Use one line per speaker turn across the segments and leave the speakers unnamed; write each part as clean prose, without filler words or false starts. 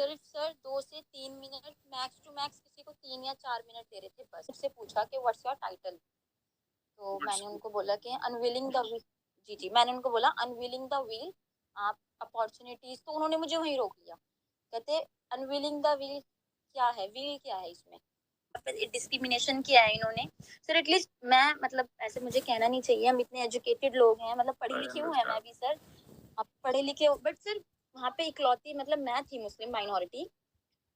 सिर्फ सर 2 से 3 minute, max to max किसी को 3 या 4 मिनट दे रहे थे बस। उससे पूछा कि व्हाट्स योर टाइटल, तो मैंने उनको बोला कि अनविलिंग द व्हील। जी, मैंने उनको बोला अनविलिंग द व्हील, आप अपॉर्चुनिटीज। तो उन्होंने मुझे वहीं रोक लिया, कहते अनविलिंग द व्हील क्या है, व्हील क्या है इसमें, डिस्क्रिमिनेशन किया है इन्होंने। सर एटलीस्ट मैं, मतलब ऐसे मुझे कहना नहीं चाहिए, हम इतने एजुकेटेड लोग हैं, मतलब पढ़ी लिखी हूँ है मैं भी सर, आप पढ़े लिखे हो, बट सर वहाँ पे इकलौती, मतलब मैं थी मुस्लिम माइनॉरिटी।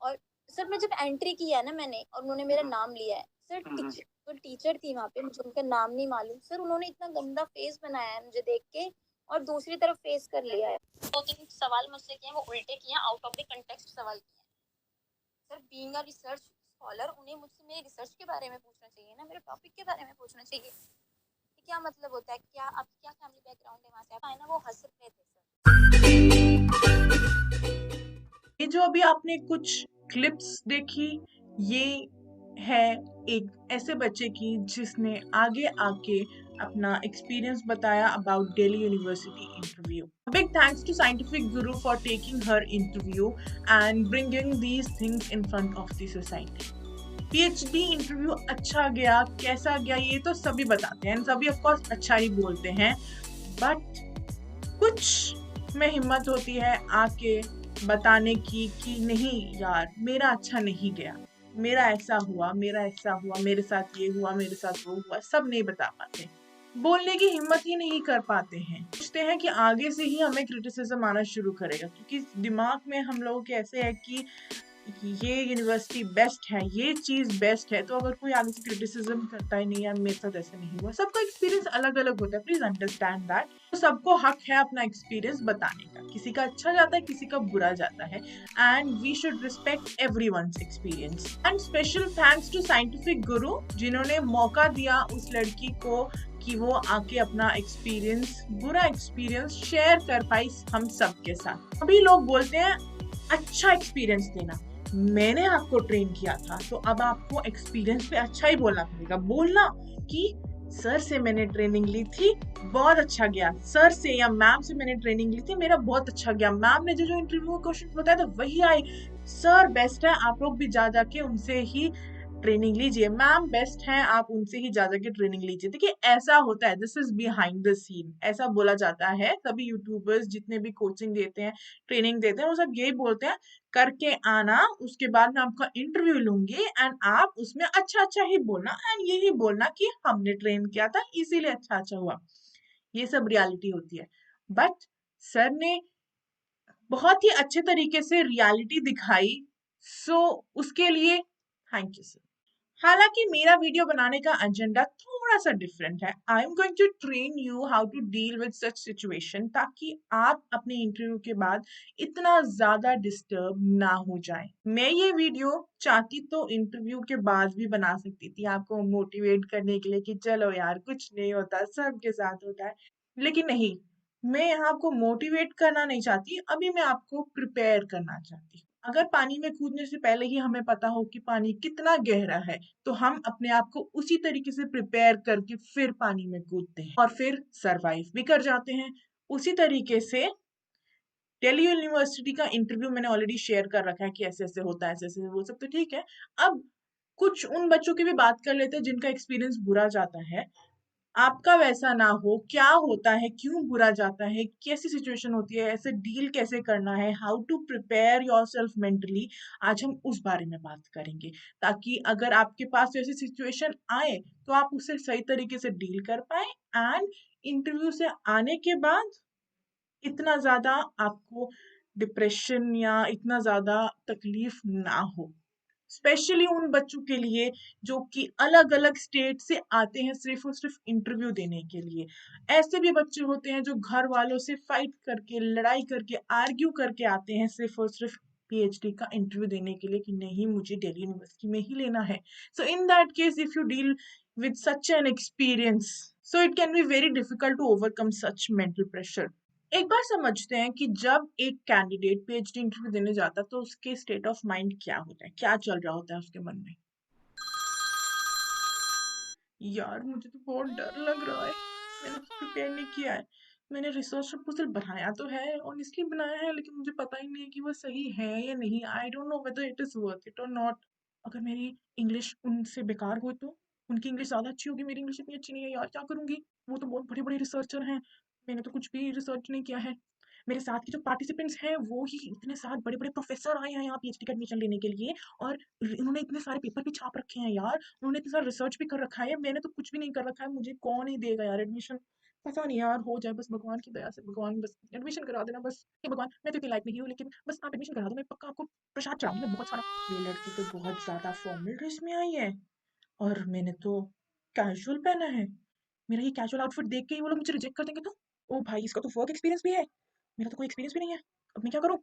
और सर मैं जब एंट्री किया ना मैंने, और उन्होंने मेरा नाम लिया है सर, तो टीचर थी वहाँ पे, मुझे उनका नाम नहीं मालूम सर, उन्होंने इतना गंदा फेस बनाया है मुझे देख के, और दूसरी तरफ फेस कर लिया है। 2-3 सवाल मुझसे किए, वो उल्टे किए, आउट ऑफ द कंटेक्स्ट सवाल किए। Sir being a research scholar, उन्हें मुझसे मेरे रिसर्च के बारे में पूछना चाहिए ना, मेरे टॉपिक के बारे में पूछना चाहिए। क्या मतलब होता है, क्या आप क्या फैमिली बैकग्राउंड है, वहाँ से आप आए ना, वो हंस रहे थे सर।
ये जो अभी आपने कुछ क्लिप्स देखी, ये है एक ऐसे बच्चे की जिसने आगे आके अपना एक्सपीरियंस बताया about Delhi university interview. Big thanks to scientific guru for taking her interview and bringing these things in front of the society. PhD interview अच्छा गया, कैसा गया, ये तो सभी बताते हैं, सभी ऑफ कोर्स अच्छा ही बोलते हैं, बट कुछ में हिम्मत होती है आके बताने की कि नहीं यार मेरा अच्छा नहीं गया, मेरा ऐसा हुआ, मेरा ऐसा हुआ, मेरे साथ ये हुआ, मेरे साथ वो हुआ, सब नहीं बता पाते, बोलने की हिम्मत ही नहीं कर पाते हैं। सोचते हैं कि आगे से ही हमें क्रिटिसिज्म आना शुरू करेगा, क्योंकि दिमाग में हम लोगों के ऐसे है कि ये यूनिवर्सिटी बेस्ट है, ये चीज बेस्ट है, तो अगर कोई आगे से क्रिटिसिज्म करता है नहीं यार मेरे साथ ऐसा नहीं हुआ, सबका एक्सपीरियंस अलग अलग होता है, प्लीज अंडरस्टैंड दैट। तो सबको हक है अपना एक्सपीरियंस बताने का, किसी का अच्छा जाता है, किसी का बुरा जाता है, and we should respect everyone's experience. And special thanks to scientific Guru जिन्होंने मौका दिया उस लड़की को कि वो आके अपना एक्सपीरियंस, बुरा एक्सपीरियंस शेयर कर पाई हम सब के साथ। अभी लोग बोलते हैं अच्छा एक्सपीरियंस देना, मैंने आपको ट्रेन किया था तो अब आपको एक्सपीरियंस पे अच्छा ही बोलना पड़ेगा, बोलना कि सर से मैंने ट्रेनिंग ली थी, बहुत अच्छा गया, सर से या मैम से मैंने ट्रेनिंग ली थी, मेरा बहुत अच्छा गया, मैम ने जो जो इंटरव्यू क्वेश्चन बताया था वही आए, सर बेस्ट है, आप लोग भी जा जाके उनसे ही ट्रेनिंग लीजिए, मैम बेस्ट हैं, आप उनसे ही जा जाके ट्रेनिंग लीजिए। देखिए ऐसा होता है, this is behind the scene, ऐसा बोला जाता है। सभी यूट्यूबर्स जितने भी कोचिंग देते हैं, ट्रेनिंग देते हैं, वो सब यही बोलते हैं करके आना, उसके बाद मैं आपका इंटरव्यू लूंगी एंड आप उसमें अच्छा अच्छा ही बोलना एंड यही बोलना कि हमने ट्रेन किया था इसीलिए अच्छा अच्छा हुआ, ये सब रियलिटी होती है। बट सर ने बहुत ही अच्छे तरीके से रियलिटी दिखाई, सो उसके लिए थैंक यू सर। हालांकि मेरा वीडियो बनाने का एजेंडा थोड़ा सा डिफरेंट है, I am going to train you how to deal with such situation, ताकि आप अपने इंटरव्यू के बाद इतना ज्यादा डिस्टर्ब ना हो जाए। मैं ये वीडियो चाहती तो इंटरव्यू के बाद भी बना सकती थी, आपको मोटिवेट करने के लिए कि चलो यार कुछ नहीं होता, सबके साथ होता है, लेकिन नहीं, मैं यहाँ आपको मोटिवेट करना नहीं चाहती, अभी मैं आपको प्रिपेयर करना चाहती हूँ। अगर पानी में कूदने से पहले ही हमें पता हो कि पानी कितना गहरा है, तो हम अपने आप को उसी तरीके से प्रिपेयर करके फिर पानी में कूदते हैं और फिर सरवाइव भी कर जाते हैं। उसी तरीके से दिल्ली यूनिवर्सिटी का इंटरव्यू मैंने ऑलरेडी शेयर कर रखा है कि ऐसे ऐसे होता है, ऐसे ऐसे, वो सब तो ठीक है। अब कुछ उन बच्चों की भी बात कर लेते हैं जिनका एक्सपीरियंस बुरा जाता है, आपका वैसा ना हो, क्या होता है, क्यों बुरा जाता है, कैसी सिचुएशन होती है, ऐसे डील कैसे करना है, how to prepare yourself mentally, आज हम उस बारे में बात करेंगे, ताकि अगर आपके पास ऐसी सिचुएशन आए तो आप उससे सही तरीके से डील कर पाए एंड इंटरव्यू से आने के बाद इतना ज्यादा आपको डिप्रेशन या इतना ज्यादा तकलीफ ना हो। स्पेशली उन बच्चों के लिए जो कि अलग अलग स्टेट से आते हैं सिर्फ और सिर्फ इंटरव्यू देने के लिए। ऐसे भी बच्चे होते हैं जो घर वालों से फाइट करके, लड़ाई करके, आर्ग्यू करके आते हैं सिर्फ और सिर्फ पीएचडी का इंटरव्यू देने के लिए कि नहीं मुझे दिल्ली यूनिवर्सिटी में ही लेना है। So in that case if you deal with such an experience, so it can be very difficult to overcome such mental pressure. एक बार समझते हैं कि जब एक कैंडिडेट पीएचडी इंटरव्यू देने जाता है तो उसके स्टेट ऑफ माइंड क्या होता है, क्या चल रहा होता है उसके मन में। यार मुझे तो बहुत डर लग रहा है, मैंने तो प्रिपेयर नहीं किया है, मैंने रिसर्च प्रपोजल बनाया तो है, ऑनेस्टली बनाया है, लेकिन मुझे पता ही नहीं है कि वो सही है या नहीं। I don't know whether it is worth it और नॉट। अगर मेरी इंग्लिश उनसे बेकार हो तो, उनकी इंग्लिश ज़्यादा अच्छी होगी, मेरी इंग्लिश इतनी अच्छी नहीं है यार, क्या करूंगी। वो तो बहुत बड़े बड़े रिसर्चर हैं, मैंने तो कुछ भी रिसर्च नहीं किया है। मेरे साथ के जो पार्टिसिपेंट्स हैं वो ही इतने सारे बड़े बड़े प्रोफेसर आए हैं यहाँ पीएचडी का एडमिशन लेने के लिए, और उन्होंने इतने सारे पेपर भी छाप रखे हैं यार, उन्होंने इतना सारा रिसर्च भी कर रखा है, मैंने तो कुछ भी नहीं कर रखा है। मुझे कौन ही देगा यार एडमिशन। पता नहीं यार, हो जाए बस भगवान की दया से, भगवान बस एडमिशन करा देना बस। हे भगवान, मैं तो इतनी लायक नहीं हूँ, लेकिन बस आप एडमिशन करा दो, मैं पक्का आपको प्रसाद चढ़ाऊंगी मैं बहुत सारा। ये लड़की तो बहुत ज्यादा फॉर्मल ड्रेस में आई है, और मैंने तो कैजुअल पहना है। मेरा ये कैजुअल आउटफिट देख के ही वो लोग मुझे रिजेक्ट कर देंगे तो। ओ भाई, इसका तो वर्क एक्सपीरियंस भी है, मेरा तो कोई एक्सपीरियंस भी नहीं है। अब मैं क्या करूँ?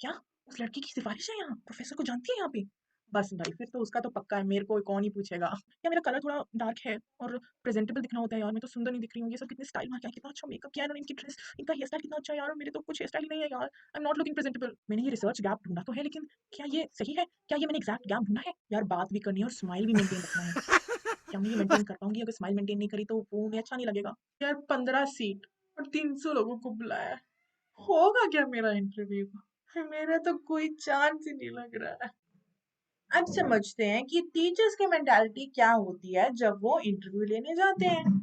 क्या उस लड़की की सिफारिश है यहाँ, प्रोफेसर को जानती है यहाँ पे? बस भाई, फिर तो उसका तो पक्का है, मेरे को कौन ही पूछेगा। क्या मेरा कलर थोड़ा डार्क है, और प्रेजेंटेबल दिखना होता है यार, मैं तो सुंदर नहीं दिख रही हूँ। ये सब कितने स्टाइल मार के आए, कितना अच्छा मेकअप किया है इन्होंने, इनकी ड्रेस, इनका हेयर स्टाइल कितना अच्छा है यार, और मेरे तो कुछ हेयर स्टाइल ही नहीं है यार। I am not looking presentable. मैंने ये रिसर्च गैप ढूंढा तो है, लेकिन क्या ये सही है? क्या ये मैंने एग्जैक्ट गैप ढूंढा है? यार बात भी करनी है और स्माइल भी मेंटेन रखना है। क्या मैं ये मेंटेन कर पाऊंगी? अगर स्माइल मेंटेन नहीं करी तो वो मुझे अच्छा नहीं लगेगा यार। 15 सीट और 300 लोगों को बुलाया है। होगा क्या मेरा इंटरव्यू? मेरा तो कोई चांस ही नहीं लग रहा है। अब समझते हैं कि टीचर्स की मेंटालिटी क्या होती है जब वो इंटरव्यू लेने जाते हैं।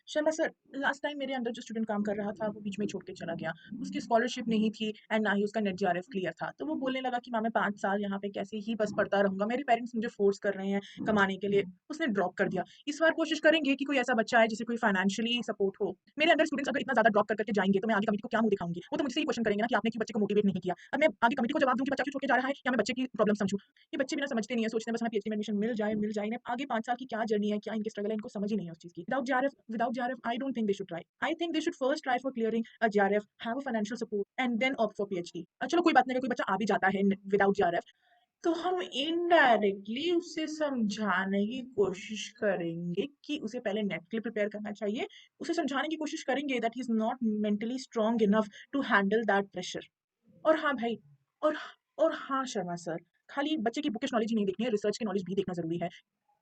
शर्मा सर, लास्ट टाइम मेरे अंदर जो स्टूडेंट काम कर रहा था वो बीच में ही छोड़ के चला गया। उसकी स्कॉलरशिप नहीं थी एंड ना ही उसका नेट जीआरएफ क्लियर था, तो वो बोलने लगा कि मैं 5 साल यहाँ पे कैसे ही बस पढ़ता रहूंगा, मेरे पेरेंट्स मुझे फोर्स कर रहे हैं कमाने के लिए। उसने ड्रॉप कर दिया। इस बार कोशिश करेंगे कि कोई ऐसा बच्चा है जिसे कोई फाइनेंशियली सपोर्ट हो। मेरे अंदर स्टूडेंट्स अगर इतना ज्यादा ड्रॉप करके जाएंगे तो मैं आगे कमिटी को क्या मुंह दिखाऊंगी? वो तो मुझसे ही क्वेश्चन करेंगे ना कि आपने क्यों बच्चे को मोटिवेट नहीं किया। अब मैं आगे कमिटी को जवाब दूंगी बच्चा क्यों छोड़ के जा रहा है, या मैं बच्चे की प्रॉब्लम समझूं? ये बच्चे बिना समझते नहीं है, सोचते हैं बस हमें पीएचडी में एडमिशन मिल जाए मिल जाए। इन्हें आगे 5 साल की क्या जर्नी है, क्या इनकी स्ट्रगल है, इनको समझ ही नहीं है उस चीज की। Without JRF, I don't think they should try. I think they should first try for clearing a JRF, have a financial support, and then opt for PhD. चलो कोई बात नहीं, अगर कोई बच्चा आ भी जाता है विदाउट JRF, तो हम इनडायरेक्टली उसे समझाने की कोशिश करेंगे कि उसे पहले नेट के लिए प्रिपेयर करना चाहिए। उसे समझाने की कोशिश करेंगे that he is not mentally strong enough to handle that pressure. और हाँ भाई, और और हाँ शर्मा सर, खाली बच्चे की बुकिश नॉलेज ही नहीं देखनी है, रिसर्च की नॉलेज भी देखना जरूरी है।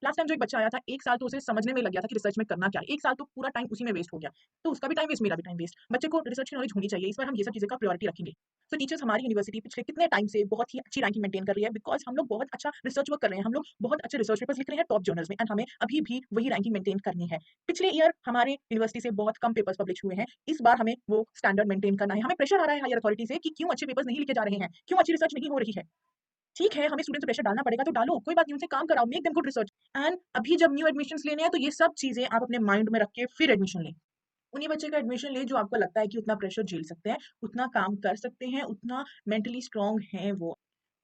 लास्ट टाइम जो एक बच्चा आया था, 1 साल तो उसे समझने में लग गया था कि रिसर्च में करना क्या है, 1 साल तो पूरा टाइम उसी में वेस्ट हो गया। तो उसका भी टाइम वेस्ट, मेरा भी टाइम वेस्ट। बच्चे को रिसर्च की नॉलेज होनी चाहिए, इस बार हम ये सब चीज़ें का प्रायोरिटी रखेंगे। तो टीचर्स, हमारी यूनिवर्सिटी पिछले कितने टाइम से बहुत ही अच्छी रैंकिंग मेंटेन कर रही है, बिकॉज हम लोग बहुत अच्छा रिसर्च वर्क कर रहे हैं, हम लोग बहुत अच्छे रिसर्च पेपर्स लिख रहे हैं टॉप जर्नल्स में, एंड हमें अभी भी वही रैंकिंग मेंटेन करनी है। पिछले ईयर हमारे यूनिवर्सिटी से बहुत कम पेपर्स पब्लिश हुए हैं, इस बार हमें वो स्टैंडर्ड मेंटेन करना है। हमें प्रेशर आ रहा है हायर अथॉरिटी से कि क्यों अच्छे पेपर्स नहीं लिखे जा रहे हैं, क्यों अच्छी रिसर्च नहीं हो रही है। ठीक है, हमें स्टूडेंट्स पे प्रेशर डालना पड़ेगा तो डालो, कोई बात नहीं, उनसे काम कराओ, make them good research. And अभी जब न्यू एडमिशंस लेने हैं तो ये सब चीजें आप अपने माइंड में रख के फिर एडमिशन लें। उन्हीं बच्चे का एडमिशन लें जो आपको लगता है कि उतना प्रेशर झेल सकते हैं, उतना काम कर सकते हैं, उतना मेंटली स्ट्रांग है वो।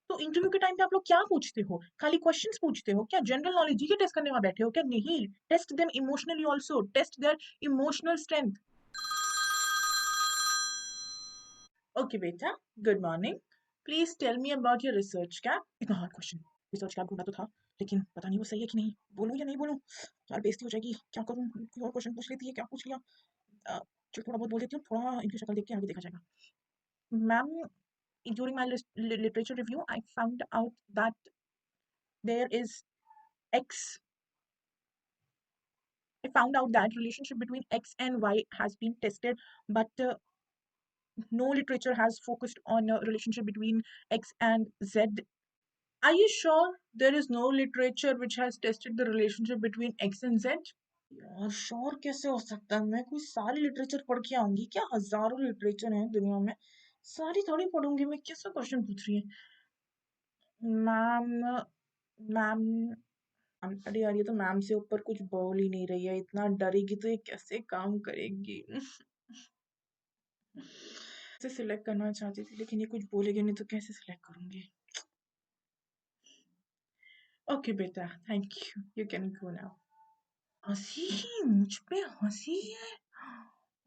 तो इंटरव्यू के टाइम पे आप लोग क्या पूछते हो? खाली क्वेश्चंस पूछते हो क्या? जनरल नॉलेज ही के टेस्ट करने वहां बैठे हो क्या? नहीं, test them emotionally also, test their emotional strength. Okay बेटा, good morning. Please tell me about your research gap. इतना हार्ड क्वेश्चन। रिसर्च कैप ढूंढा तो था, लेकिन पता नहीं वो सही है कि नहीं, बोलूं या नहीं बोलूं। यार बेइज्जती हो जाएगी, क्या करूं? कोई और क्वेश्चन पूछ लेती है, क्या पूछ लिया। अ, चलो थोड़ा बहुत बोल देती हूँ, थोड़ा इनकी शक्ल देख के आगे देखा जाएगा। Ma'am, during my literature review, I found out that there is X. I found out that relationship between X and Y has been tested, but no literature has focused on a relationship between X and Z. Are you sure there is no literature which has tested the relationship between X and Z? यार sure कैसे हो सकता है? मैं कोई सारी literature पढ़ के आऊंगी क्या? हजारों लिटरेचर हैं दुनिया में, सारी थोड़ी पढ़ूंगी मैं। कैसा क्वेश्चन पूछ रही है मैम? मैम, अरे यार, ये तो मैम से ऊपर कुछ बोल ही नहीं रही है, इतना डरेगी तो ये कैसे काम करेगी। इसे सिलेक्ट करना चाहती थी, लेकिन ये कुछ बोलेगी नहीं तो कैसे सिलेक्ट करूंगी। ओके बेटा, thank you, you can go now. हंसी? मुझ पे हंसी है?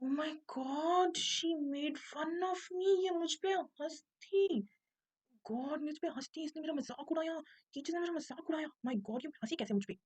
Oh my God, she made fun of me. ये मुझ पे हंसती? गॉड, मुझ पे हंसती, इसने मेरा मजाक उड़ाया, टीचर ने मेरा मजाक उड़ाया। माय गॉड, ये हंसी कैसे मुझ पे?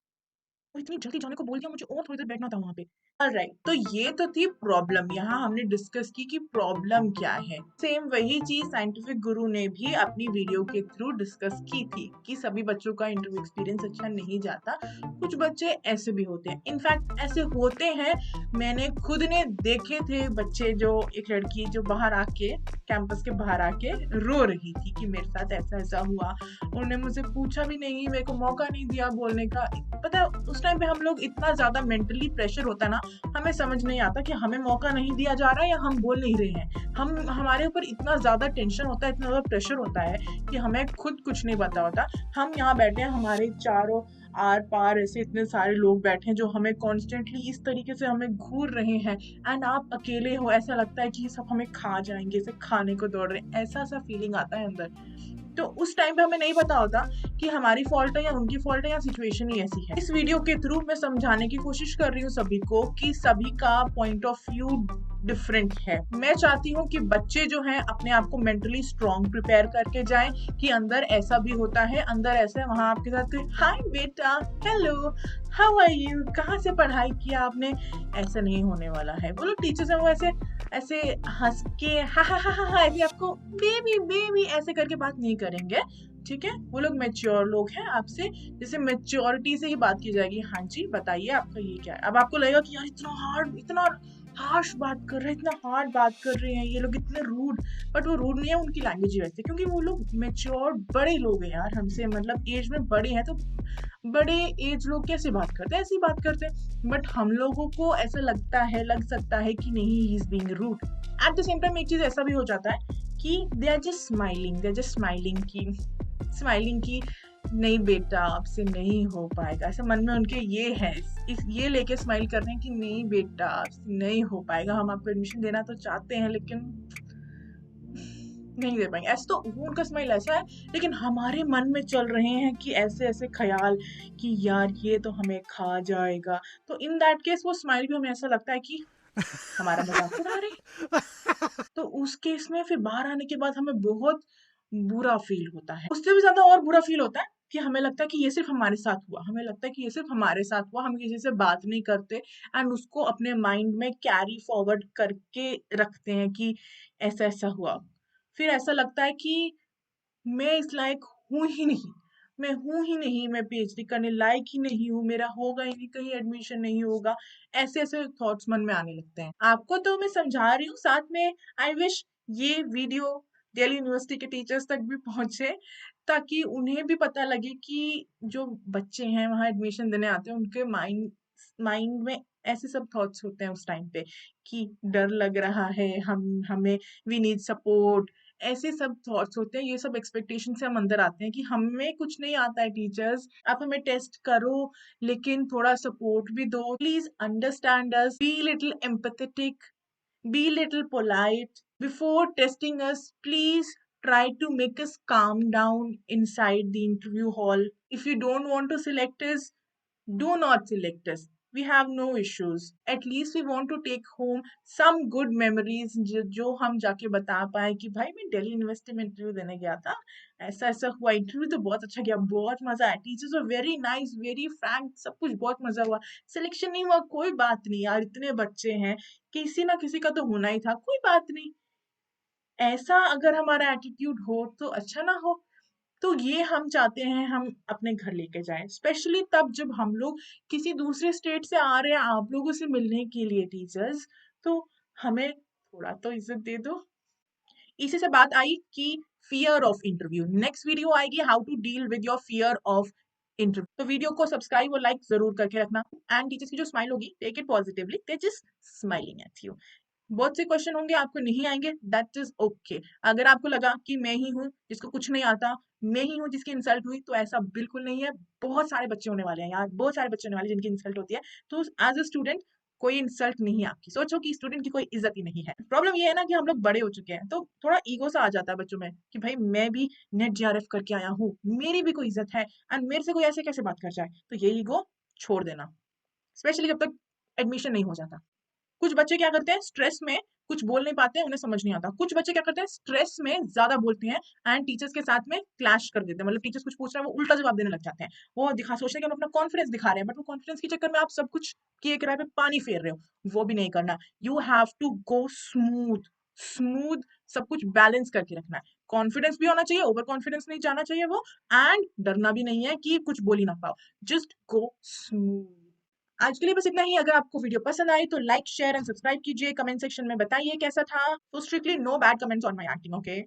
और इतनी जल्दी जाने को बोल दिया, मुझे और थोड़ी देर बैठना था वहाँ पे। ऑलराइट, तो ये तो थी प्रॉब्लम। यहाँ हमने डिस्कस की कि प्रॉब्लम क्या है। सेम वही चीज साइंटिफिक गुरु ने भी अपनी वीडियो के थ्रू डिस्कस की थी कि सभी बच्चों का इंटरव्यू एक्सपीरियंस अच्छा नहीं जाता, कुछ बच्चे ऐसे भी होते हैं। इनफैक्ट ऐसे होते हैं, मैंने खुद ने देखे थे बच्चे, जो एक लड़की जो बाहर आके, कैंपस के बाहर आके रो रही थी कि मेरे साथ ऐसा ऐसा हुआ, उन्होंने मुझे पूछा भी नहीं, मेरे को मौका नहीं दिया बोलने का। पता है उस टाइम पे हम लोग इतना ज्यादा मेंटली प्रेशर होता है ना, हमें समझ नहीं आता कि हमें मौका नहीं दिया जा रहा है या हम बोल नहीं रहे हैं। हम हमारे ऊपर इतना ज्यादा टेंशन होता है, इतना ज्यादा प्रेशर होता है कि हमें खुद कुछ नहीं पता होता। हम यहाँ बैठे हैं, हमारे चारों आर पार ऐसे इतने सारे लोग बैठे हैं जो हमें कॉन्स्टेंटली इस तरीके से हमें घूर रहे हैं, एंड आप अकेले हो, ऐसा लगता है कि सब हमें खा जाएंगे, ऐसे खाने को दौड़ रहे हैं, ऐसा सा फीलिंग आता है अंदर। तो उस टाइम पे हमें नहीं पता होता कि हमारी फॉल्ट है या उनकी फॉल्ट है या सिचुएशन ही ऐसी है। इस वीडियो के थ्रू मैं समझाने की कोशिश कर रही हूँ सभी को कि सभी का पॉइंट ऑफ व्यू डिफरेंट है। मैं चाहती हूँ कि बच्चे जो हैं अपने आप को मेंटली स्ट्रॉन्ग प्रिपेयर करके जाएं कि अंदर ऐसा भी होता है, अंदर ऐसा है। वहां आपके साथ कोई हाय बेटा, हेलो, हाउ आर यू, कहाँ से पढ़ाई किया आपने, ऐसा नहीं होने वाला है। वो लोग टीचर्स हैं, वो ऐसे ऐसे हंस के हा हा हा हा ऐसे आपको बेबी बेबी ऐसे करके बात नहीं करेंगे, ठीक है। वो लोग मेच्योर लोग हैं, आपसे जैसे मेच्योरिटी से ही बात की जाएगी। हाँ जी बताइए आपका ये क्या है। अब आपको लगेगा कि यार इतना हार्श बात कर रहे हैं, इतना हार्ड बात कर रहे हैं ये लोग, इतने रूड। बट वो रूड नहीं है, उनकी लैंग्वेज ही वैसे, क्योंकि वो लोग मेच्योर बड़े लोग हैं यार, हमसे मतलब एज में बड़े हैं। तो बड़े एज लोग कैसे बात करते हैं, ऐसी बात करते हैं। बट हम लोगों को ऐसा लग सकता है कि नहीं, he is being rude. At the same time एक चीज ऐसा भी हो जाता है कि दे आर जस्ट स्माइलिंग की नहीं बेटा आपसे नहीं हो पाएगा, ऐसे मन में उनके ये है, ये लेके स्माइल कर रहे हैं कि नहीं बेटा आपसे नहीं हो पाएगा, हम आपको एडमिशन देना तो चाहते हैं लेकिन नहीं दे पाएंगे। ऐसे तो वो उनका स्माइल ऐसा है, लेकिन हमारे मन में चल रहे हैं कि ऐसे ऐसे ख्याल कि यार ये तो हमें खा जाएगा। तो इन दैट केस वो स्माइल भी हमें ऐसा लगता है कि हमारा मजाक उड़ा रहे हैं। तो उस केस में फिर बाहर आने के बाद हमें बहुत बुरा फील होता है। उससे भी ज्यादा और बुरा फील होता है कि हमें लगता है कि ये सिर्फ हमारे साथ हुआ, हमें लगता है कि ये सिर्फ हमारे साथ हुआ, हम किसी से बात नहीं करते एंड उसको अपने माइंड में कैरी फॉरवर्ड करके रखते हैं कि ऐसा ऐसा हुआ। फिर ऐसा लगता है कि मैं इस लायक हूं ही नहीं, मैं हूं ही नहीं, मैं पीएचडी करने लायक ही नहीं हूँ, मेरा होगा ही नहीं, कहीं एडमिशन नहीं होगा। ऐसे ऐसे थॉट्स मन में आने लगते हैं। आपको तो मैं समझा रही हूँ, साथ में आई विश ये वीडियो दिल्ली यूनिवर्सिटी के टीचर्स तक भी पहुंचे, ताकि उन्हें भी पता लगे कि जो बच्चे हैं वहां एडमिशन देने आते हैं, उनके माइंड माइंड में ऐसे सब थॉट्स होते हैं उस टाइम पे कि डर लग रहा है, हम हमें वी नीड सपोर्ट, ऐसे सब थॉट्स होते हैं। ये सब एक्सपेक्टेशन से हम अंदर आते हैं कि हमें कुछ नहीं आता है टीचर्स, आप हमें टेस्ट करो लेकिन थोड़ा सपोर्ट भी दो, please understand us, be little empathetic, be little polite before testing us. Please try to make us calm down inside the interview hall. If you don't want to select us, do not select us. We have no issues. At least we want to take home some good memories जो हम जाके बता पाए कि भाई मैं Delhi university में interview देने गया था, ऐसा ऐसा हुआ, इंटरव्यू तो बहुत अच्छा गया, बहुत मजा आया, teachers were very nice, very Frank, सब कुछ बहुत मजा हुआ। सिलेक्शन नहीं हुआ कोई बात नहीं यार, इतने बच्चे हैं, किसी ना किसी का तो होना ही था, कोई बात नहीं। ऐसा अगर हमारा एटीट्यूड हो तो अच्छा ना हो। तो ये हम चाहते हैं हम अपने घर लेके जाएं, स्पेशली तब जब हम लोग किसी दूसरे स्टेट से आ रहे हैं आप लोगों से मिलने के लिए टीचर्स, तो हमें थोड़ा तो इज्जत दे दो। इसी से बात आई कि fear of interview. Next video आएगी how to deal with your fear of interview. तो वीडियो को सब्सक्राइब और लाइक जरूर करके रखना। एंड टीचर्स की जो स्माइल होगी, take it positively, they just smiling at you. बहुत से क्वेश्चन होंगे आपको नहीं आएंगे, दैट इज ओके। अगर आपको लगा कि मैं ही हूँ जिसको कुछ नहीं आता, मैं ही हूँ जिसकी इंसल्ट हुई, तो ऐसा बिल्कुल नहीं है। बहुत सारे बच्चे होने वाले हैं यार, बहुत सारे बच्चे होने वाले हैं जिनकी इंसल्ट होती है। तो एज अ स्टूडेंट कोई इंसल्ट नहीं है आपकी, सोचो कि स्टूडेंट की कोई इज्जत ही नहीं है। प्रॉब्लम ये है ना कि हम लोग बड़े हो चुके हैं, तो थोड़ा ईगो सा आ जाता है बच्चों में कि भाई मैं भी नेट जेआरएफ करके आया हूँ, मेरी भी कोई इज्जत है, एंड मेरे से कोई ऐसे कैसे बात कर जाए। तो ये ईगो छोड़ देना, स्पेशली जब तक एडमिशन नहीं हो जाता। कुछ बच्चे क्या करते हैं, स्ट्रेस में कुछ बोल नहीं पाते हैं, उन्हें समझ नहीं आता। कुछ बच्चे क्या करते हैं, स्ट्रेस में ज्यादा बोलते हैं एंड टीचर्स के साथ में क्लैश कर देते हैं, मतलब टीचर्स कुछ पूछ रहे हैं वो उल्टा जवाब देने लग जाते हैं। वो दिखा सोचते हैं कि हम अपना कॉन्फिडेंस दिखा रहे हैं, बट वो कॉन्फिडेंस के चक्कर में आप सब कुछ किए किराए पे पानी फेर रहे हो, वो भी नहीं करना। You have to go smooth, smooth, सब कुछ बैलेंस करके रखना है। कॉन्फिडेंस भी होना चाहिए, ओवर कॉन्फिडेंस नहीं जाना चाहिए वो, एंड डरना भी नहीं है कि कुछ बोल ही ना पाओ, जस्ट गो स्मूथ। आज के लिए बस इतना ही। अगर आपको वीडियो पसंद आई तो लाइक शेयर एंड सब्सक्राइब कीजिए, कमेंट सेक्शन में बताइए कैसा था। तो strictly no bad comments on my acting, okay.